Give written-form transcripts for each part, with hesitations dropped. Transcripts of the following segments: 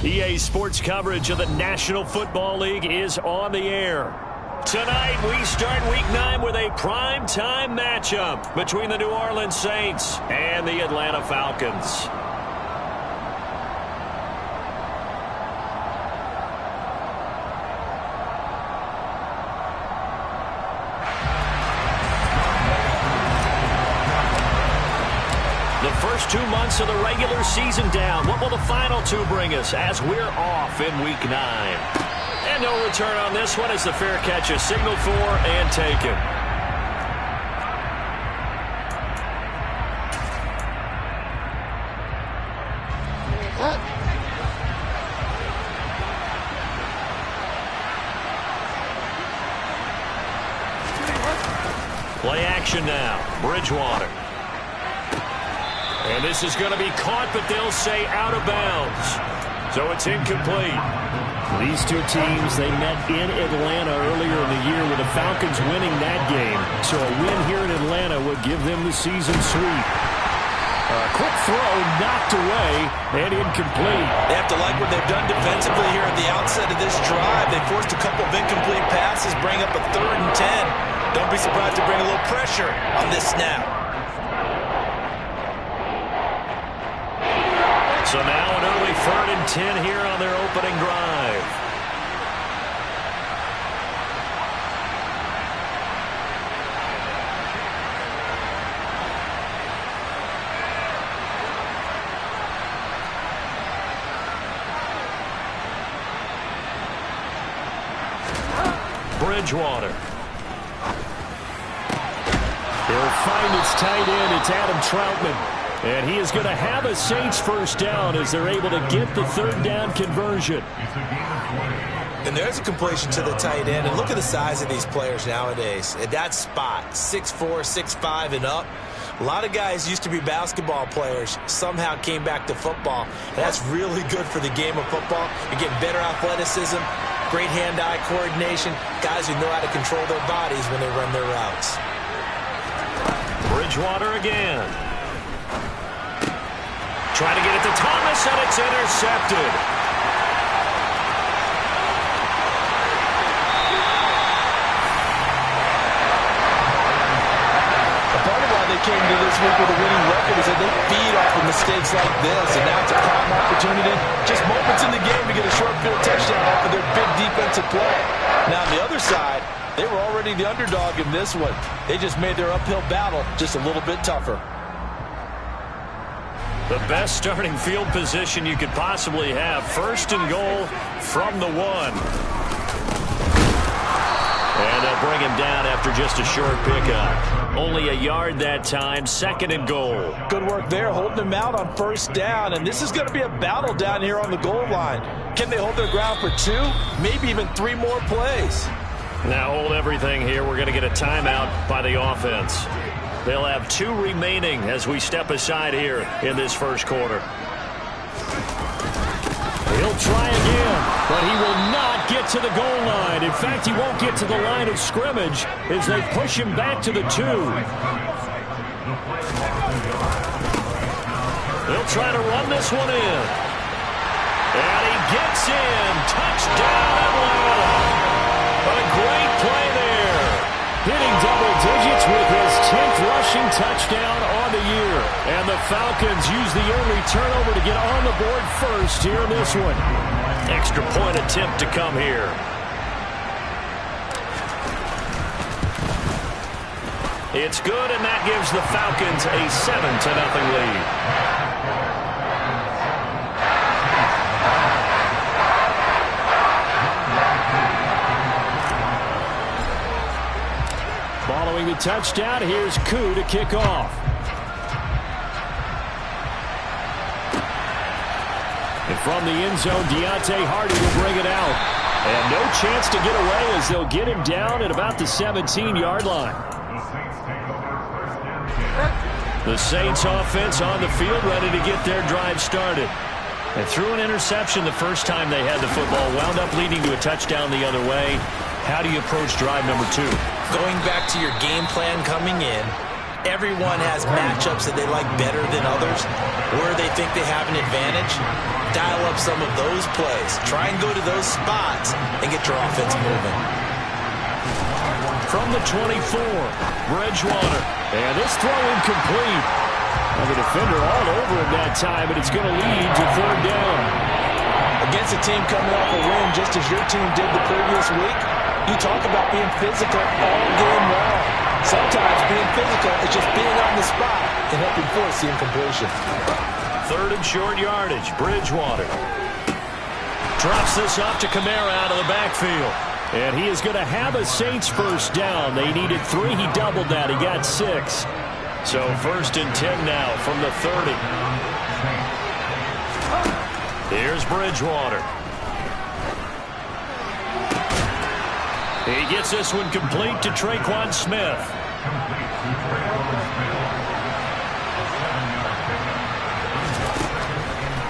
EA Sports coverage of the National Football League is on the air. Tonight, we start Week 9 with a prime-time matchup between the New Orleans Saints and the Atlanta Falcons. The first 2 months of the regular season down. What will the final 2 bring us as we're off in Week 9? And no return on this one as the fair catch is signaled for and taken. Play action now. Bridgewater. And this is going to be caught, but they'll say out of bounds. So it's incomplete. These 2 teams, they met in Atlanta earlier in the year with the Falcons winning that game. So a win here in Atlanta would give them the season sweep. Quick throw knocked away and incomplete. They have to like what they've done defensively here at the outset of this drive. They forced a couple of incomplete passes, bring up a 3rd and 10. Don't be surprised to bring a little pressure on this snap. So now an early 3rd and 10 here on their opening drive. Bridgewater. He'll find its tight end. It's Adam Troutman. And he is going to have a Saints first down as they're able to get the 3rd down conversion. And there's a completion to the tight end. And look at the size of these players nowadays. At that spot, 6'4", 6'5", and up. A lot of guys used to be basketball players, somehow came back to football. And that's really good for the game of football. You get better athleticism, great hand-eye coordination, guys who know how to control their bodies when they run their routes. Bridgewater again. Trying to get it to Thomas, and it's intercepted. Part of why they came to this week with a winning record is that they feed off of mistakes like this, and now it's a prime opportunity, just moments in the game to get a short field touchdown off of their big defensive play. Now, on the other side, they were already the underdog in this one. They just made their uphill battle just a little bit tougher. The best starting field position you could possibly have. 1st and goal from the 1. And they'll bring him down after just a short pickup. Only a yard that time. 2nd and goal. Good work there, holding him out on 1st down. And this is going to be a battle down here on the goal line. Can they hold their ground for 2, maybe even 3 more plays? Now hold everything here. We're going to get a timeout by the offense. They'll have 2 remaining as we step aside here in this first quarter. He'll try again, but he will not get to the goal line. In fact, he won't get to the line of scrimmage as they push him back to the 2. They'll try to run this one in. And he gets in. Touchdown, Atlanta. A great play there. Hitting double digits with his 10th rushing touchdown on the year. And the Falcons use the early turnover to get on the board first here in this one. Extra point attempt to come here. It's good, and that gives the Falcons a 7-0 lead. Following the touchdown, here's Koo to kick off. And from the end zone, Deontay Hardy will bring it out. And no chance to get away as they'll get him down at about the 17-yard line. The Saints offense on the field ready to get their drive started. And threw an interception the first time they had the football, wound up leading to a touchdown the other way. How do you approach drive number 2? Going back to your game plan coming in, everyone has matchups that they like better than others, where they think they have an advantage. dial up some of those plays. Try and go to those spots and get your offense moving. From the 24, Bridgewater. And this throw incomplete. And the defender all over him that time, and it's going to lead to third down. Against a team coming off a win just as your team did the previous week, you talk about being physical all game long. Sometimes being physical is just being on the spot and helping force the incompletion. Third and short yardage, Bridgewater. Drops this off to Kamara out of the backfield. And he is going to have a Saints first down. They needed 3. He doubled that. He got 6. So first and 10 now from the 30. Here's Bridgewater. He gets this one complete to Traquan Smith.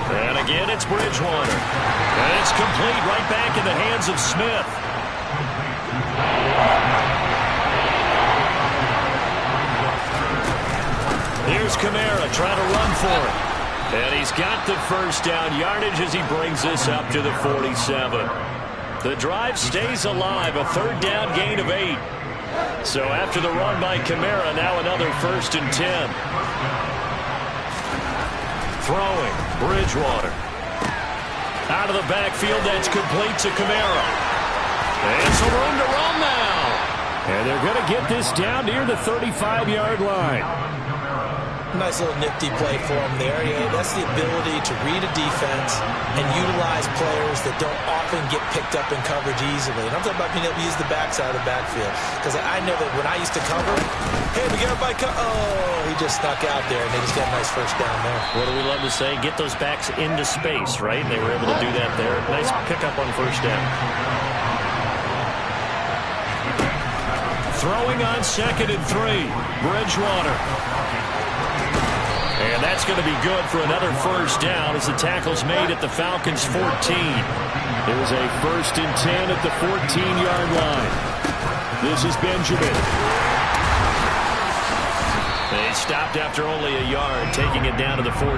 And again, it's Bridgewater. And it's complete right back in the hands of Smith. Here's Kamara trying to run for it. And he's got the first down yardage as he brings this up to the 47. The drive stays alive, a third down gain of 8. So after the run by Kamara, now another first and 10. Throwing, Bridgewater. Out of the backfield, that's complete to Kamara. And some room to run now. And they're going to get this down near the 35-yard line. Nice little nifty play for him there. Yeah, that's the ability to read a defense and utilize players that don't often get picked up in coverage easily. And I'm talking about being able to use the backside of the backfield. Because I know that when I used to cover, hey, we got everybody oh, he just snuck out there, and they just got a nice first down there. What do we love to say? Get those backs into space, right? And they were able to do that there. Nice pickup on first down. Throwing on 2nd and 3. Bridgewater. And that's going to be good for another first down as the tackle's made at the Falcons' 14. There's a first and 10 at the 14-yard line. This is Benjamin. They stopped after only a yard, taking it down to the 14.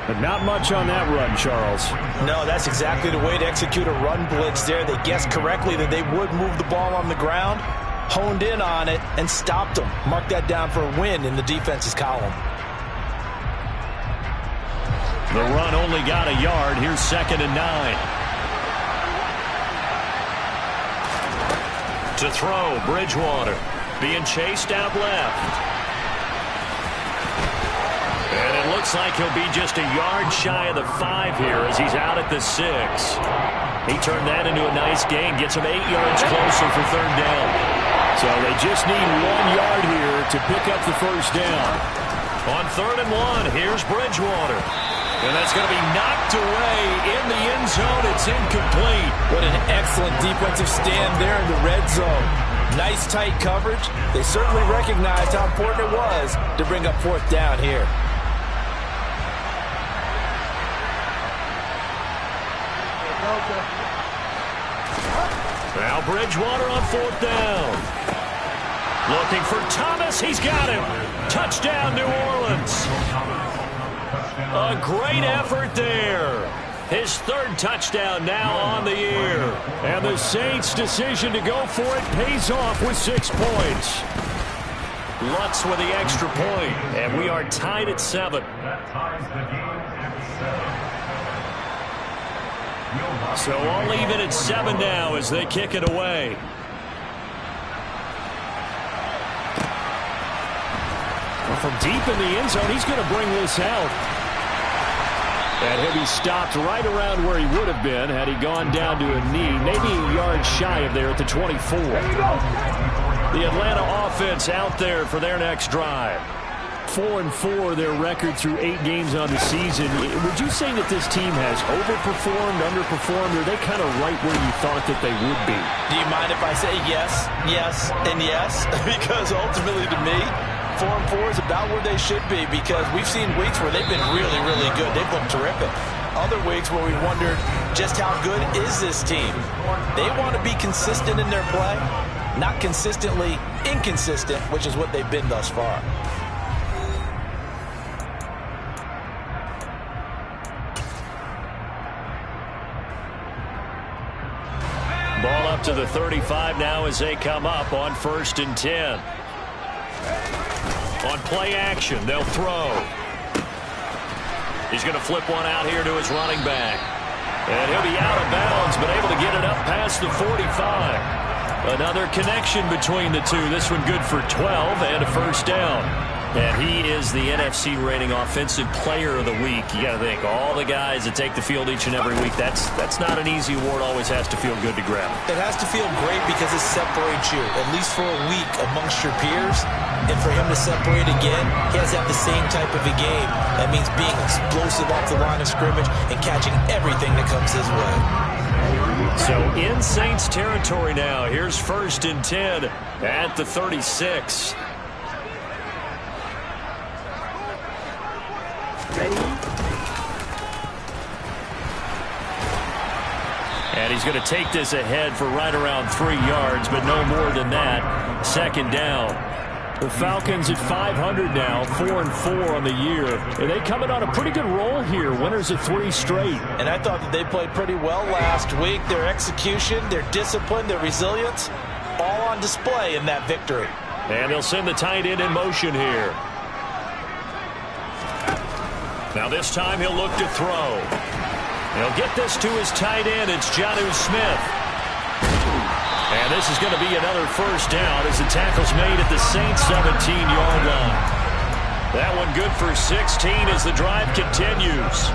But not much on that run, Charles. No, that's exactly the way to execute a run blitz there. They guessed correctly that they would move the ball on the ground, honed in on it, and stopped them. Mark that down for a win in the defense's column. The run only got a yard. Here's 2nd and 9. To throw, Bridgewater. Being chased out left. And it looks like he'll be just a yard shy of the 5 here as he's out at the 6. He turned that into a nice gain. Gets him 8 yards closer for third down. So they just need 1 yard here to pick up the first down. On 3rd and 1, here's Bridgewater. And that's going to be knocked away in the end zone. It's incomplete. What an excellent defensive stand there in the red zone. Nice tight coverage. They certainly recognized how important it was to bring up 4th down here. Now Bridgewater on 4th down. Looking for Thomas. He's got him. Touchdown, New Orleans. A great effort there. His 3rd touchdown now on the year. And the Saints' decision to go for it pays off with 6 points. Lutz with the extra point. And we are tied at 7. So all even at 7 now as they kick it away. Well, from deep in the end zone, he's going to bring this out. And he'll be stopped right around where he would have been had he gone down to a knee, maybe a yard shy of there at the 24. The Atlanta offense out there for their next drive. 4-4 their record through 8 games on the season. Would you say that this team has overperformed, underperformed, or are they kind of right where you thought that they would be? Do you mind if I say yes, yes, and yes? Because ultimately to me, 4-4 is about where they should be, because we've seen weeks where they've been really, really good. They've looked terrific. Other weeks where we wondered just how good is this team. They want to be consistent in their play, not consistently inconsistent, which is what they've been thus far. Ball up to the 35 now as they come up on 1st and 10. On play action, they'll throw. He's going to flip one out here to his running back. And he'll be out of bounds, but able to get it up past the 45. Another connection between the two. This one good for 12 and a 1st down. And he is the NFC rating Offensive Player of the Week. You got to think, all the guys that take the field each and every week, that's not an easy award. Always has to feel good to grab. It has to feel great because it separates you, at least for a week, amongst your peers. And for him to separate again, he has to have the same type of a game. That means being explosive off the line of scrimmage and catching everything that comes his way. So in Saints territory now. Here's 1st and 10 at the 36. And he's going to take this ahead for right around 3 yards, but no more than that. 2nd down. The Falcons at 500 now, 4-4 on the year. And they coming on a pretty good roll here. Winners of 3 straight. And I thought that they played pretty well last week. Their execution, their discipline, their resilience, all on display in that victory. And they'll send the tight end in motion here. Now this time he'll look to throw. He'll get this to his tight end. It's Jonnu Smith. And this is going to be another 1st down as the tackle's made at the Saints 17-yard line. That one good for 16 as the drive continues.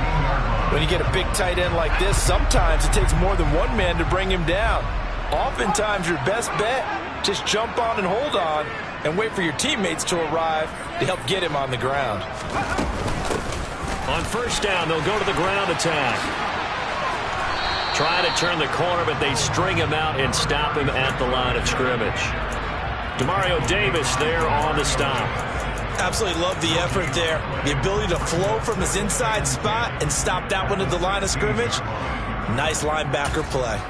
When you get a big tight end like this, sometimes it takes more than one man to bring him down. Oftentimes your best bet, just jump on and hold on and wait for your teammates to arrive to help get him on the ground. On 1st down, they'll go to the ground attack. Try to turn the corner, but they string him out and stop him at the line of scrimmage. Demario Davis there on the stop. Absolutely love the effort there. The ability to flow from his inside spot and stop that one at the line of scrimmage. Nice linebacker play.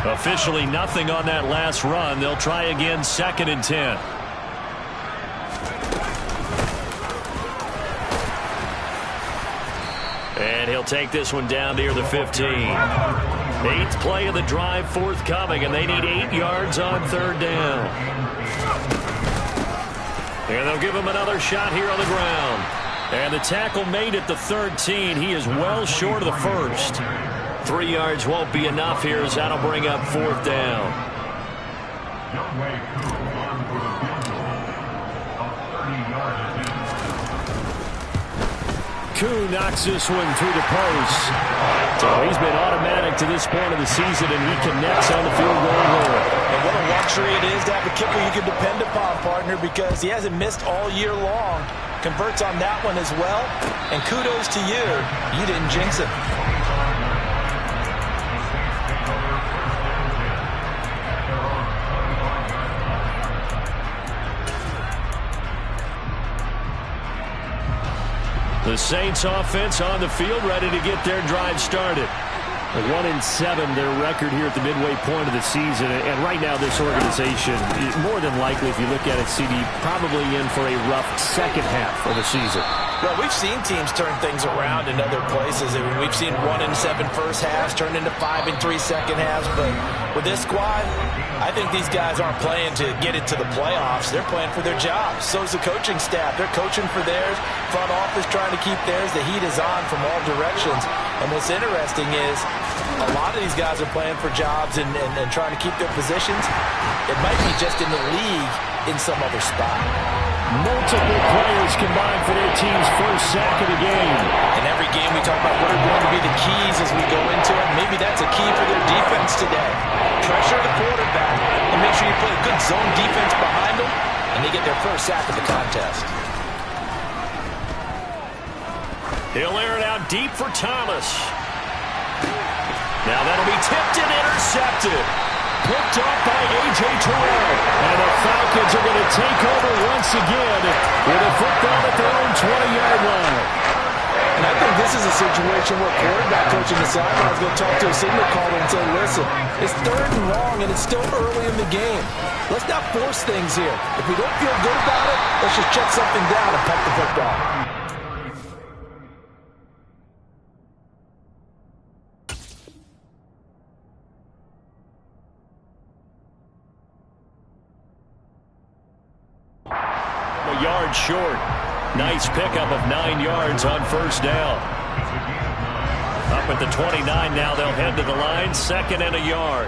Officially nothing on that last run. They'll try again 2nd and 10. And he'll take this one down near the 15. 8th play of the drive forthcoming, and they need 8 yards on 3rd down. And they'll give him another shot here on the ground. And the tackle made at the 13. He is well short of the 1st. 3 yards won't be enough here as that'll bring up 4th down. Koo knocks this one through the post. So he's been automatic to this point of the season, and he connects on the field goal there. And what a luxury it is to have a kicker you can depend upon, partner, because he hasn't missed all year long. Converts on that one as well. And kudos to you. You didn't jinx it. The Saints offense on the field, ready to get their drive started. 1-7, their record here at the midway point of the season. And right now, this organization, more than likely, if you look at it, CD, probably in for a rough second half of the season. Well, we've seen teams turn things around in other places. I mean, we've seen 1-7 first halves turn into 5-3 second halves. But with this squad, I think these guys aren't playing to get into the playoffs. They're playing for their jobs. So is the coaching staff. They're coaching for theirs. Front office trying to keep theirs. The heat is on from all directions. And what's interesting is a lot of these guys are playing for jobs and trying to keep their positions. It might be just in the league in some other spot. Multiple players combined for their team's first sack of the game. In every game we talk about what are going to be the keys as we go into it. Maybe that's a key for their defense today. Pressure the quarterback and make sure you play a good zone defense behind them, and they get their first sack of the contest. He'll air it out deep for Thomas. Now that'll be tipped and intercepted. Picked off by A.J. Terrell. And the Falcons are going to take over once again with a football at their own 20-yard line. And And I think this is a situation where quarterback coach in the sideline is going to talk to a signal caller and say, listen, it's 3rd and long, and it's still early in the game. Let's not force things here. If we don't feel good about it, let's just check something down and punt the football. A yard short. Nice pickup of 9 yards on 1st down. Up at the 29 now, they'll head to the line. 2nd and a yard.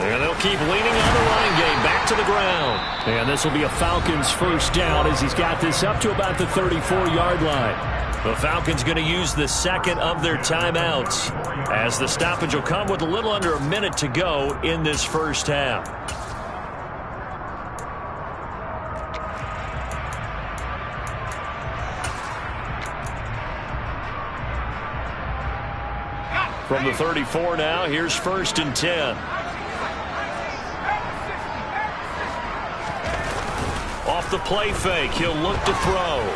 And they'll keep leaning on the running game. Back to the ground. And this will be a Falcons 1st down as he's got this up to about the 34-yard line. The Falcons going to use the 2nd of their timeouts, as the stoppage will come with a little under a minute to go in this 1st half. From the 34 now, here's 1st and 10. Off the play fake, he'll look to throw.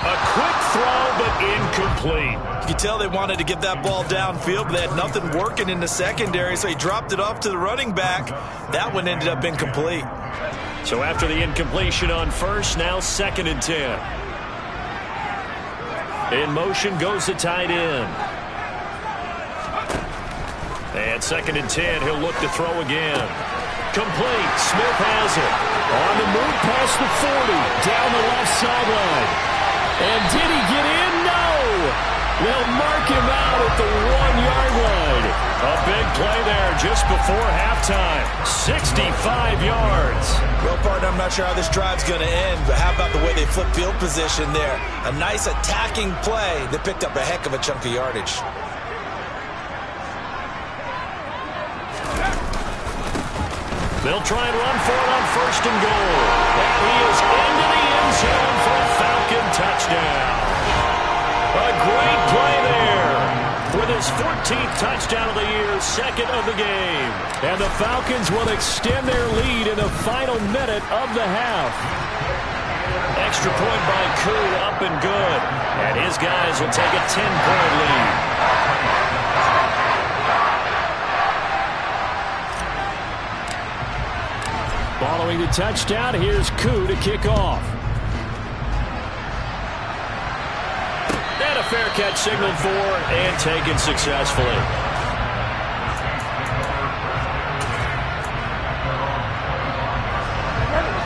A quick throw, but incomplete. You can tell they wanted to get that ball downfield, but they had nothing working in the secondary, so he dropped it off to the running back. That one ended up incomplete. So after the incompletion on 1st, now 2nd and 10. In motion goes the tight end. And 2nd and 10, he'll look to throw again. Complete. Smith has it. On the move past the 40. Down the left sideline. And did he get in? No. They'll mark him out at the 1-yard line. A big play there just before halftime. 65 yards. Well, partner, I'm not sure how this drive's going to end, but how about the way they flip field position there? A nice attacking play that picked up a heck of a chunk of yardage. They'll try and run for it on 1st and goal. And he is into the end zone for a Falcon touchdown. A great play there with his 14th touchdown of the year, 2nd of the game. And the Falcons will extend their lead in the final minute of the half. Extra point by Koo, up and good. And his guys will take a 10-point lead. Following the touchdown, here's Koo to kick off. And a fair catch signaled for and taken successfully.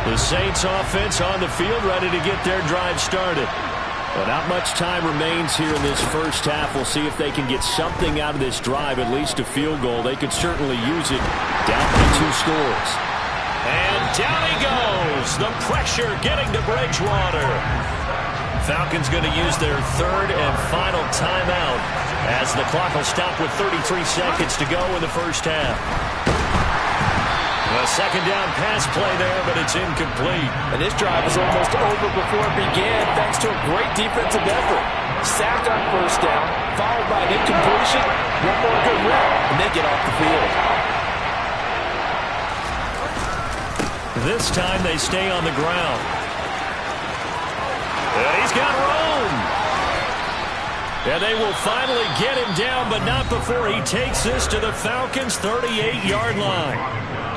The Saints offense on the field, ready to get their drive started. Well, not much time remains here in this 1st half. We'll see if they can get something out of this drive, at least a field goal. They could certainly use it down by 2 scores. And down he goes. The pressure getting to Bridgewater. Falcons going to use their 3rd and final timeout as the clock will stop with 33 seconds to go in the 1st half. A 2nd down pass play there, but it's incomplete. And this drive was almost over before it began thanks to a great defensive effort. Sacked on 1st down, followed by an incompletion, one more good rep, and they get off the field. This time they stay on the ground. And he's got room. And they will finally get him down, but not before he takes this to the Falcons' 38-yard line.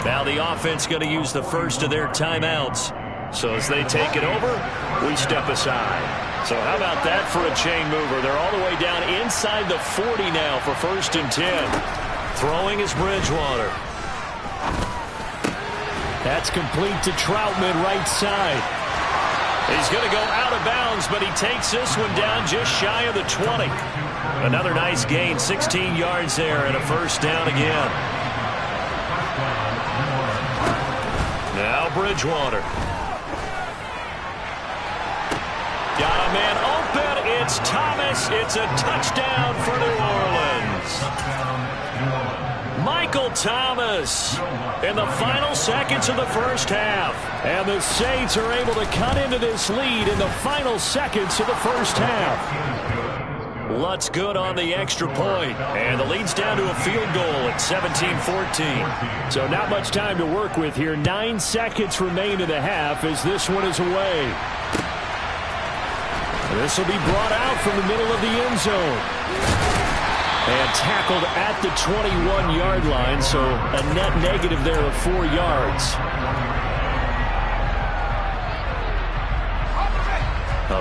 Now the offense going to use the 1st of their timeouts. So as they take it over, we step aside. So how about that for a chain mover? They're all the way down inside the 40 now for 1st and 10. Throwing is Bridgewater. That's complete to Troutman, right side. He's going to go out of bounds, but he takes this one down just shy of the 20. Another nice gain, 16 yards there, and a 1st down again. Now Bridgewater. Got a man open. It's Thomas. It's a touchdown for New Orleans. Michael Thomas in the final seconds of the 1st half. And the Saints are able to cut into this lead in the final seconds of the 1st half. Lutz good on the extra point. And the lead's down to a field goal at 17-14. So not much time to work with here. 9 seconds remain in the half as this one is away. This will be brought out from the middle of the end zone. And tackled at the 21-yard line, so a net negative there of 4 yards.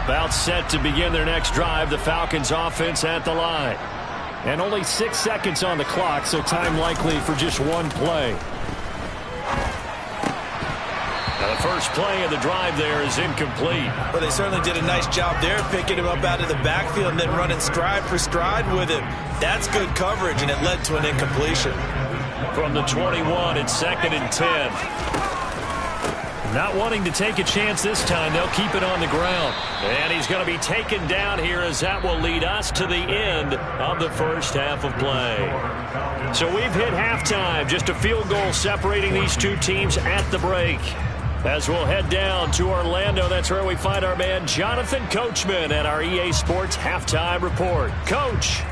About set to begin their next drive, the Falcons offense at the line. And only 6 seconds on the clock, so time likely for just one play. Now the first play of the drive there is incomplete. Well, they certainly did a nice job there, picking him up out of the backfield and then running stride for stride with him. That's good coverage, and it led to an incompletion. From the 21, it's 2nd and 10. Not wanting to take a chance this time, they'll keep it on the ground. And he's going to be taken down here, as that will lead us to the end of the first half of play. So we've hit halftime, just a field goal separating these two teams at the break. As we'll head down to Orlando, that's where we find our man Jonathan Coachman at our EA Sports Halftime Report. Coach.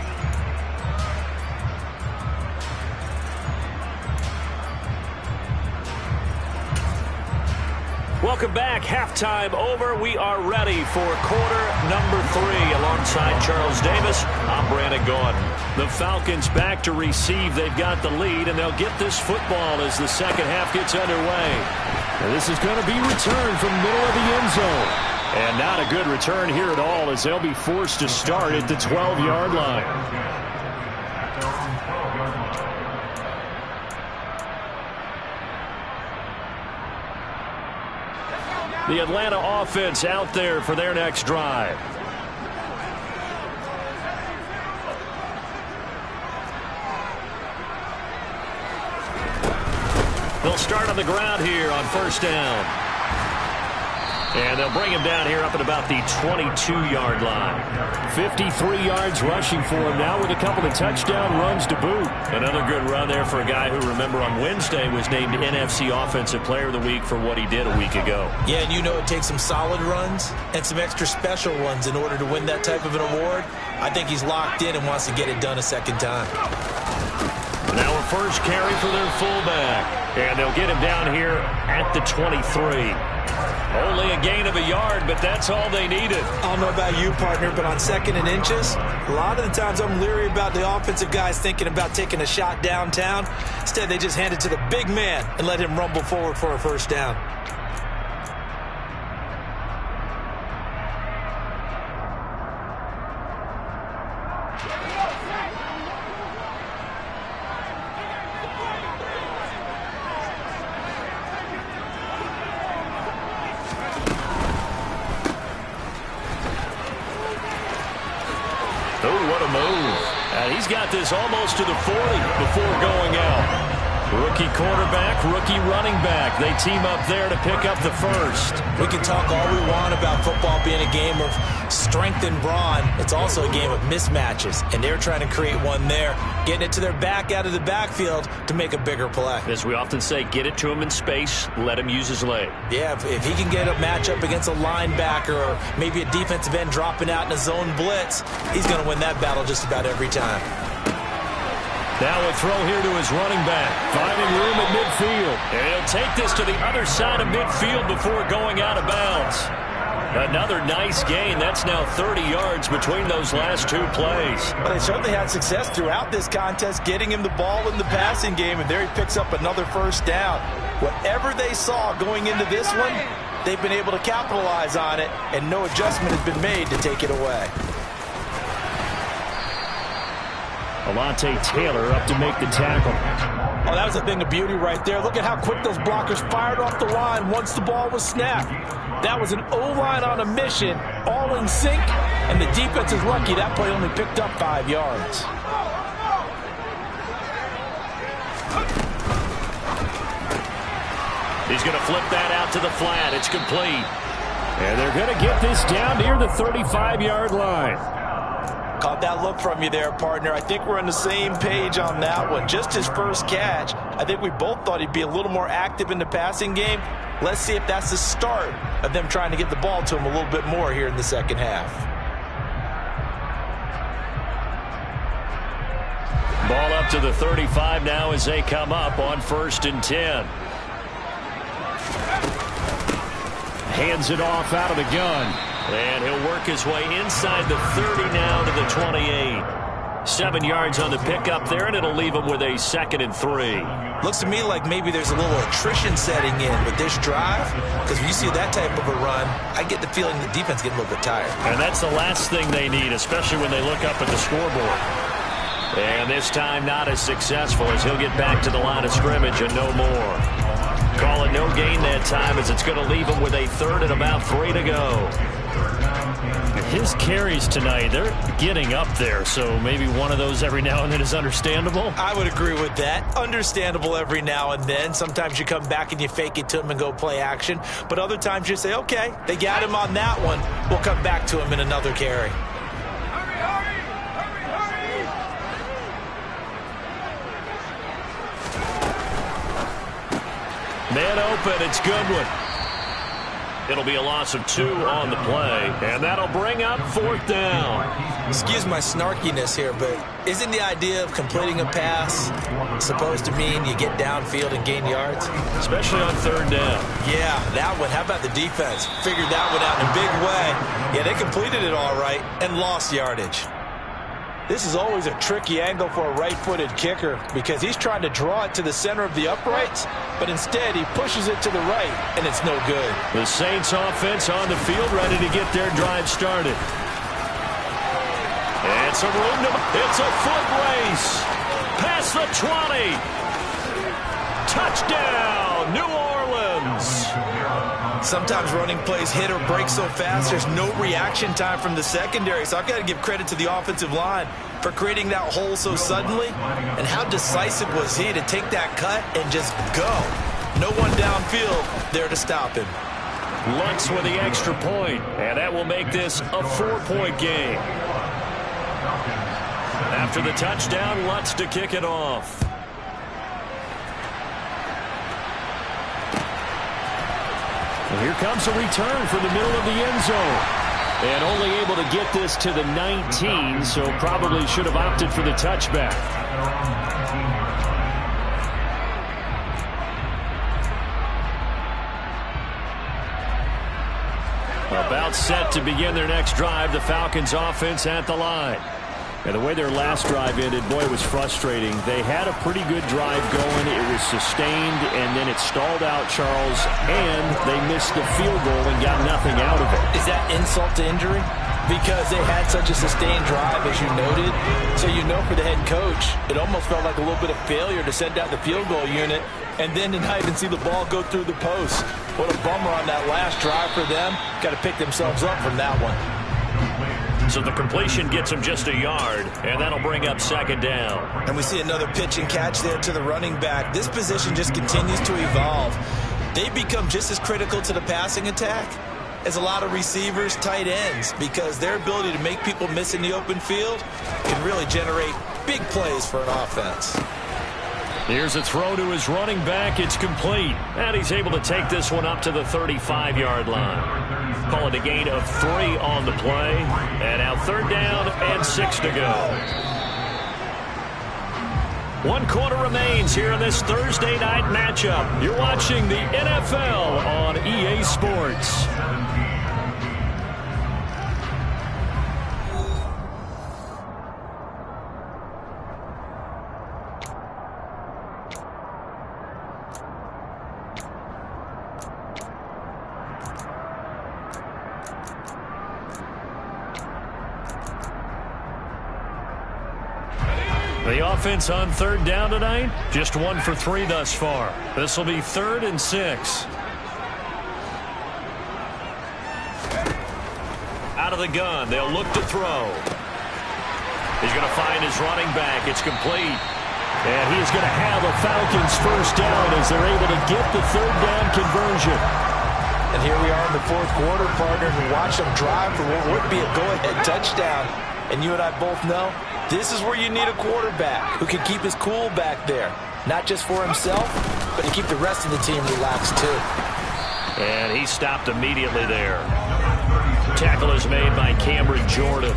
Welcome back. Halftime over. We are ready for quarter number 3. Alongside Charles Davis, I'm Brandon Gordon. The Falcons back to receive. They've got the lead, and they'll get this football as the second half gets underway. And this is going to be returned from the middle of the end zone. And not a good return here at all, as they'll be forced to start at the 12-yard line. The Atlanta offense out there for their next drive. They'll start on the ground here on first down. And they'll bring him down here up at about the 22-yard line. 53 yards rushing for him now with a couple of touchdown runs to boot. Another good run there for a guy who, remember, on Wednesday was named NFC Offensive Player of the Week for what he did a week ago. Yeah, and you know it takes some solid runs and some extra special ones in order to win that type of an award. I think he's locked in and wants to get it done a second time. Now a first carry for their fullback. And they'll get him down here at the 23. Only a gain of a yard, but that's all they needed. I don't know about you, partner, but on 2nd and inches, a lot of the times I'm leery about the offensive guys thinking about taking a shot downtown. Instead, they just hand it to the big man and let him rumble forward for a first down. He's got this almost to the 40 before going out. Rookie quarterback, rookie running back. They team up there to pick up the first. We can talk all we want about football being a game of strength and brawn. It's also a game of mismatches, and they're trying to create one there, getting it to their back out of the backfield to make a bigger play. As we often say, get it to him in space, let him use his leg. Yeah, if he can get a matchup against a linebacker or maybe a defensive end dropping out in a zone blitz, he's going to win that battle just about every time. Now a throw here to his running back, finding room at midfield. And he'll take this to the other side of midfield before going out of bounds. Another nice gain. That's now 30 yards between those last two plays. But they certainly had success throughout this contest, getting him the ball in the passing game, and there he picks up another first down. Whatever they saw going into this one, they've been able to capitalize on it, and no adjustment has been made to take it away. Alontae Taylor up to make the tackle. Oh, that was a thing of beauty right there. Look at how quick those blockers fired off the line once the ball was snapped. That was an O-line on a mission, all in sync, and the defense is lucky that play only picked up 5 yards. He's going to flip that out to the flat. It's complete. And they're going to get this down near the 35-yard line. Caught that look from you there, partner. I think we're on the same page on that one. Just his first catch. I think we both thought he'd be a little more active in the passing game. Let's see if that's the start of them trying to get the ball to him a little bit more here in the second half. Ball up to the 35 now as they come up on 1st and 10. Hands it off out of the gun. And he'll work his way inside the 30 now to the 28. 7 yards on the pickup there, and it'll leave him with a 2nd and 3. Looks to me like maybe there's a little attrition setting in with this drive, because when you see that type of a run, I get the feeling the defense getting a little bit tired. And that's the last thing they need, especially when they look up at the scoreboard. And this time not as successful as he'll get back to the line of scrimmage and no more. Call it no gain that time as it's going to leave him with a 3rd and about 3 to go. His carries tonight, they're getting up there, so maybe one of those every now and then is understandable. I would agree with that. Understandable every now and then. Sometimes you come back and you fake it to him and go play action. But other times you say, okay, they got him on that one. We'll come back to him in another carry. Man open, it's Goodwin. It'll be a loss of 2 on the play, and that'll bring up 4th down. Excuse my snarkiness here, but isn't the idea of completing a pass supposed to mean you get downfield and gain yards? Especially on 3rd down. Yeah, that one. How about the defense? Figured that one out in a big way. Yeah, they completed it all right and lost yardage. This is always a tricky angle for a right-footed kicker because he's trying to draw it to the center of the uprights, but instead he pushes it to the right, and it's no good. The Saints offense on the field ready to get their drive started. And some room to... It's a foot race. Past the 20. Touchdown, New Orleans. Sometimes running plays hit or break so fast, there's no reaction time from the secondary. So I've got to give credit to the offensive line for creating that hole so suddenly. And how decisive was he to take that cut and just go? No one downfield there to stop him. Lutz with the extra point, and that will make this a 4-point game. After the touchdown, Lutz to kick it off. And here comes a return from the middle of the end zone. And only able to get this to the 19, so probably should have opted for the touchback. About set to begin their next drive, the Falcons offense at the line. And the way their last drive ended, boy, it was frustrating. They had a pretty good drive going. It was sustained, and then it stalled out, Charles, and they missed the field goal and got nothing out of it. Is that insult to injury? Because they had such a sustained drive, as you noted. So you know for the head coach, it almost felt like a little bit of failure to send out the field goal unit and then to not even see the ball go through the post. What a bummer on that last drive for them. Got to pick themselves up from that one. So the completion gets him just a yard, and that'll bring up 2nd down. And we see another pitch and catch there to the running back. This position just continues to evolve. They become just as critical to the passing attack as a lot of receivers, tight ends, because their ability to make people miss in the open field can really generate big plays for an offense. Here's a throw to his running back. It's complete. And he's able to take this one up to the 35-yard line. Call it a gain of 3 on the play. And now 3rd down and 6 to go. 1 quarter remains here in this Thursday night matchup. You're watching the NFL on EA Sports. The offense on 3rd down tonight, just 1 for 3 thus far. This will be 3rd and 6. Out of the gun, they'll look to throw. He's going to find his running back. It's complete. And he is going to have a Falcons first down as they're able to get the 3rd down conversion. And here we are in the 4th quarter, partner, and watch them drive for what would be a go-ahead touchdown. And you and I both know this is where you need a quarterback who can keep his cool back there. Not just for himself, but to keep the rest of the team relaxed too. And he stopped immediately there. Tackle is made by Cameron Jordan.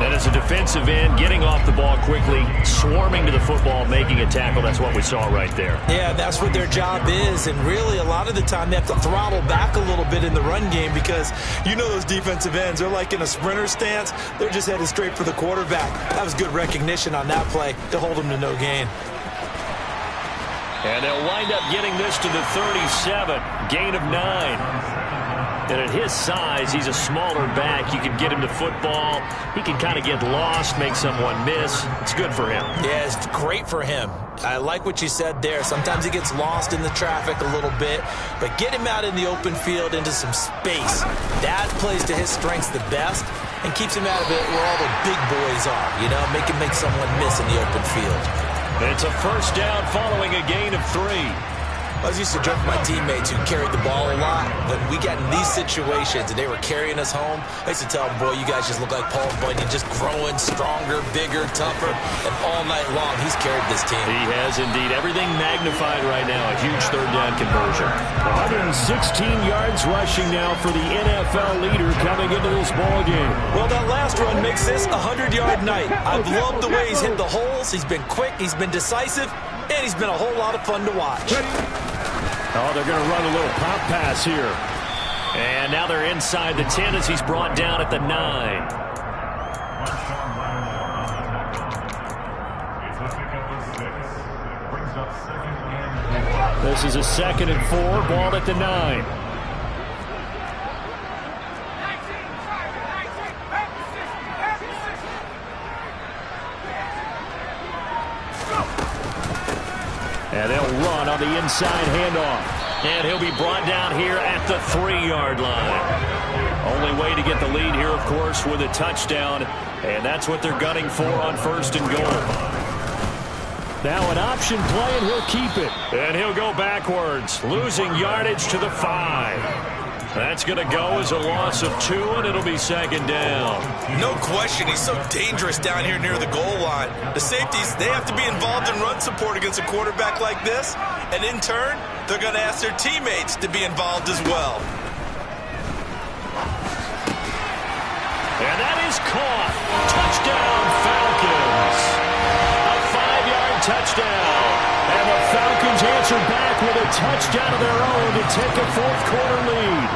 And as a defensive end, getting off the ball quickly, swarming to the football, making a tackle, that's what we saw right there. Yeah, that's what their job is. And really, a lot of the time, they have to throttle back a little bit in the run game because you know those defensive ends, they're like in a sprinter stance. They're just headed straight for the quarterback. That was good recognition on that play to hold them to no gain. And they'll wind up getting this to the 37, gain of 9. And at his size, he's a smaller back. You can get him to football. He can kind of get lost, make someone miss. It's good for him. Yeah, it's great for him. I like what you said there. Sometimes he gets lost in the traffic a little bit, but get him out in the open field into some space. That plays to his strengths the best and keeps him out of it where all the big boys are, you know, make him make someone miss in the open field. It's a first down following a gain of 3. I was used to joke with my teammates who carried the ball a lot. When we got in these situations and they were carrying us home, I used to tell them, boy, you guys just look like Paul Bunyan, just growing stronger, bigger, tougher. And all night long, he's carried this team. He has indeed. Everything magnified right now. A huge third down conversion. 116 yards rushing now for the NFL leader coming into this ball game. Well, that last run makes this a 100-yard night. I've loved the way he's hit the holes. He's been quick. He's been decisive. And he's been a whole lot of fun to watch. Oh, they're going to run a little pop pass here. And now they're inside the 10 as he's brought down at the 9. This is a 2nd and 4, ball at the 9. And they'll run on the inside handoff. And he'll be brought down here at the 3-yard line. Only way to get the lead here, of course, with a touchdown. And that's what they're gunning for on 1st and goal. Now an option play, and he'll keep it. And he'll go backwards, losing yardage to the 5. That's going to go as a loss of 2, and it'll be 2nd down. No question, he's so dangerous down here near the goal line. The safeties, they have to be involved in run support against a quarterback like this. And in turn, they're going to ask their teammates to be involved as well. And that is caught. Touchdown, Falcons. A 5-yard touchdown. And the Falcons answer back with a touchdown of their own to take a 4th-quarter lead.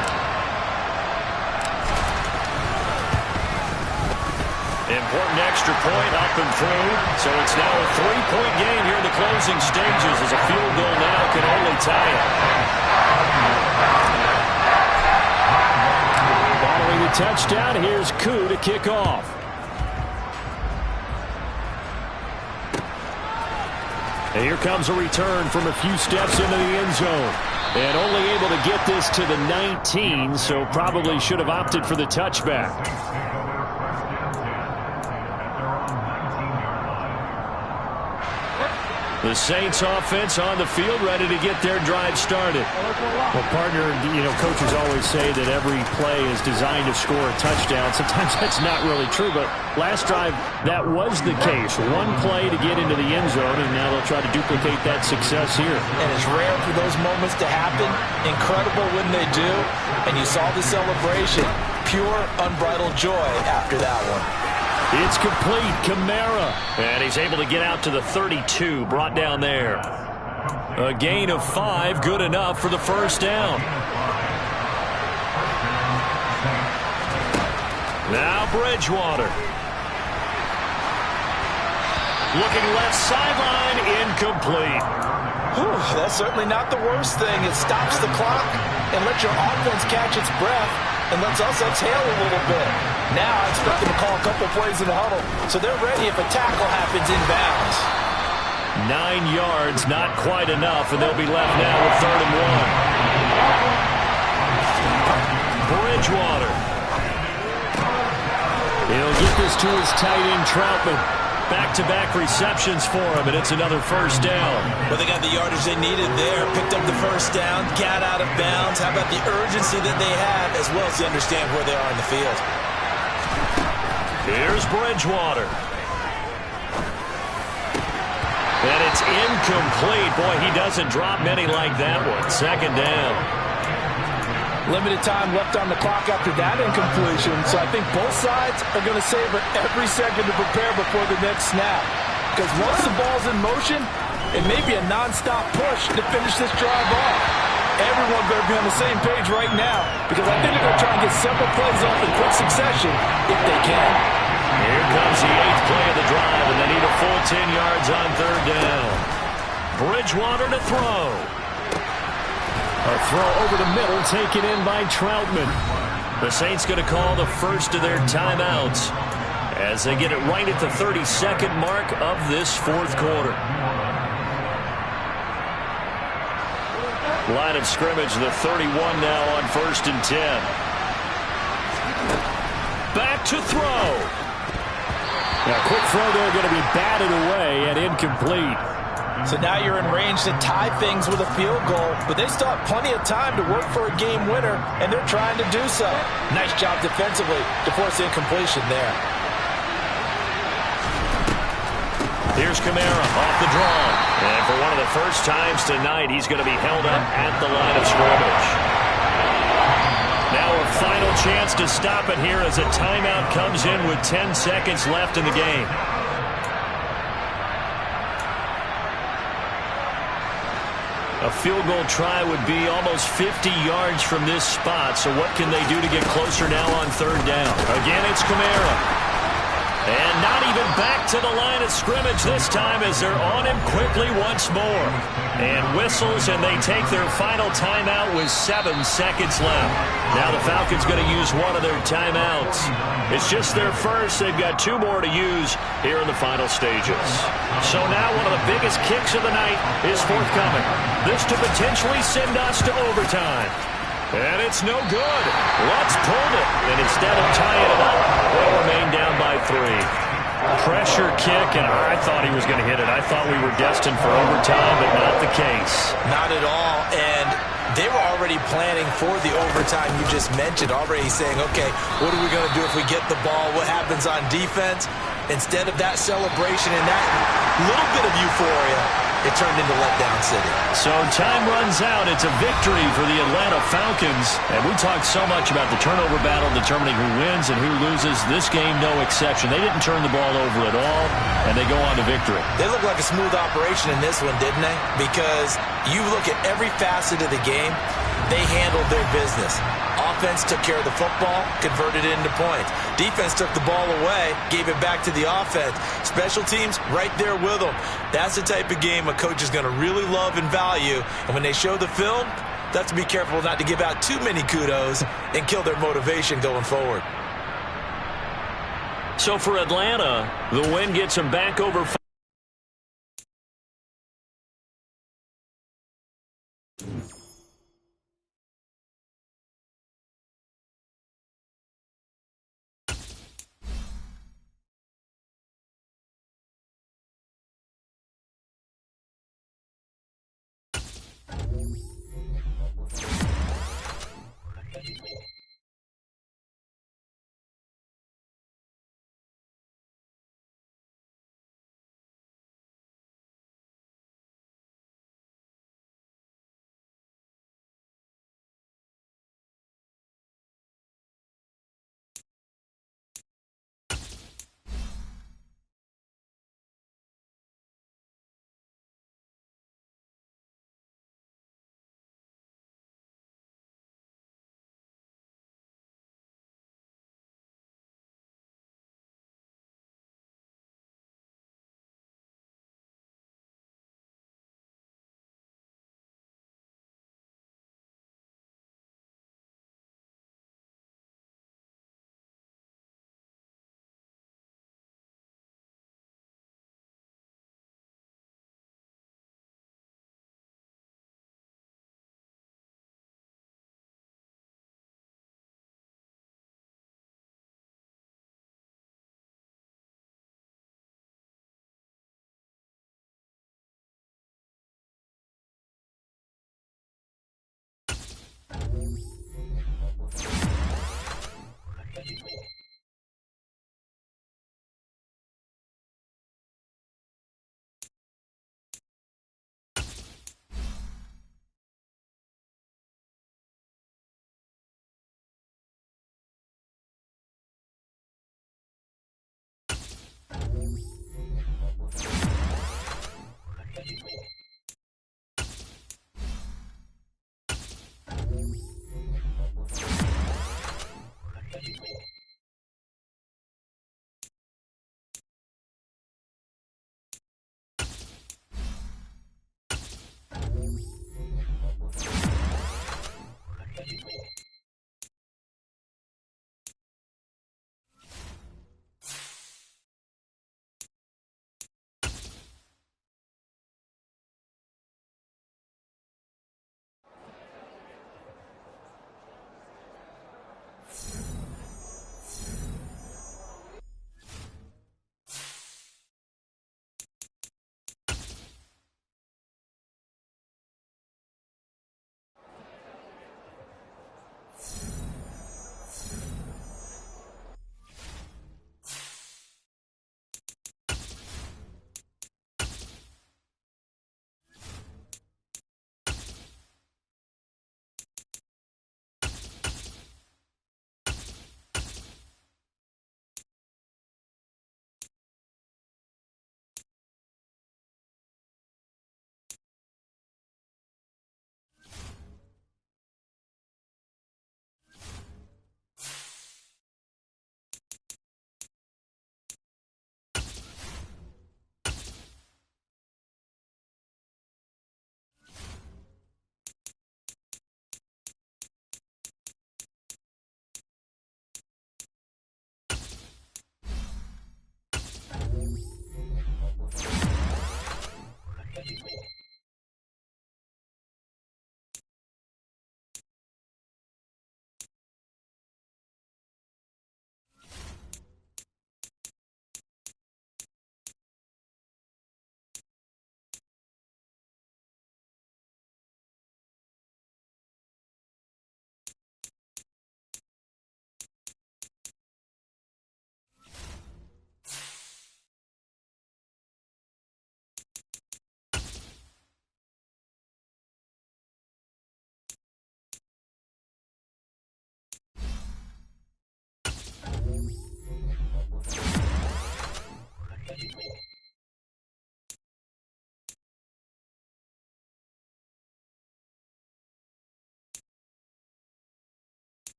Important extra point up and through. So it's now a 3-point game here in the closing stages as a field goal now can only tie it. Following the touchdown, here's Koo to kick off. And here comes a return from a few steps into the end zone. And only able to get this to the 19, so probably should have opted for the touchback. The Saints offense on the field, ready to get their drive started. Well, partner, you know, coaches always say that every play is designed to score a touchdown. Sometimes that's not really true, but last drive, that was the case. One play to get into the end zone, and now they'll try to duplicate that success here. And it's rare for those moments to happen. Incredible when they do. And you saw the celebration. Pure, unbridled joy after that one. It's complete. Kamara. And he's able to get out to the 32. Brought down there. A gain of 5. Good enough for the first down. Now Bridgewater. Looking left sideline. Incomplete. Whew, that's certainly not the worst thing. It stops the clock and lets your offense catch its breath and lets us exhale a little bit. Now I expect them to call a couple plays in the huddle, so they're ready if a tackle happens inbounds. 9 yards, not quite enough, and they'll be left now with 3rd and 1. Bridgewater. He'll get this to his tight end, Troutman. Back-to-back receptions for him, and it's another first down. Well, they got the yardage they needed there. Picked up the first down, got out of bounds. How about the urgency that they have, as well as they understand where they are in the field. Here's Bridgewater. And it's incomplete. Boy, he doesn't drop many like that one. 2nd down. Limited time left on the clock after that incompletion, so I think both sides are going to savor every second to prepare before the next snap. Because once the ball's in motion, it may be a non-stop push to finish this drive off. Everyone better be on the same page right now, because I think they're going to try and get several plays off in quick succession if they can. Here comes the 8th play of the drive, and they need a full 10 yards on 3rd down. Bridgewater to throw. A throw over the middle taken in by Troutman. The Saints going to call the first of their timeouts as they get it right at the 32nd mark of this 4th quarter. Line of scrimmage, the 31 now on 1st and 10. Back to throw. Now, quick throw there going to be batted away and incomplete. So now you're in range to tie things with a field goal, but they still have plenty of time to work for a game winner, and they're trying to do so. Nice job defensively to force incompletion there. Here's Kamara off the draw. And for one of the first times tonight, he's going to be held up at the line of scrimmage. Now a final chance to stop it here as a timeout comes in with 10 seconds left in the game. A field goal try would be almost 50 yards from this spot, so what can they do to get closer now on 3rd down? Again, it's Kamara. And not even back to the line of scrimmage this time as they're on him quickly once more. And whistles, and they take their final timeout with 7 seconds left. Now the Falcons going to use one of their timeouts. It's just their first. They've got 2 more to use here in the final stages. So now one of the biggest kicks of the night is forthcoming. This to potentially send us to overtime. And it's no good. Let's pull it. And instead of tying it up, they'll remain down by 3. Pressure kick, and I thought he was going to hit it. I thought we were destined for overtime, but not the case. Not at all. And they were already planning for the overtime you just mentioned, already saying, okay, what are we going to do if we get the ball? What happens on defense? Instead of that celebration and that little bit of euphoria, it turned into letdown city. So time runs out. It's a victory for the Atlanta Falcons. And we talked so much about the turnover battle determining who wins and who loses. This game, no exception. They didn't turn the ball over at all, and they go on to victory. They look like a smooth operation in this one, didn't they? Because you look at every facet of the game, they handled their business. Offense took care of the football, converted it into points. Defense took the ball away, gave it back to the offense. Special teams, right there with them. That's the type of game a coach is going to really love and value. And when they show the film, they have to be careful not to give out too many kudos and kill their motivation going forward. So for Atlanta, the win gets them back over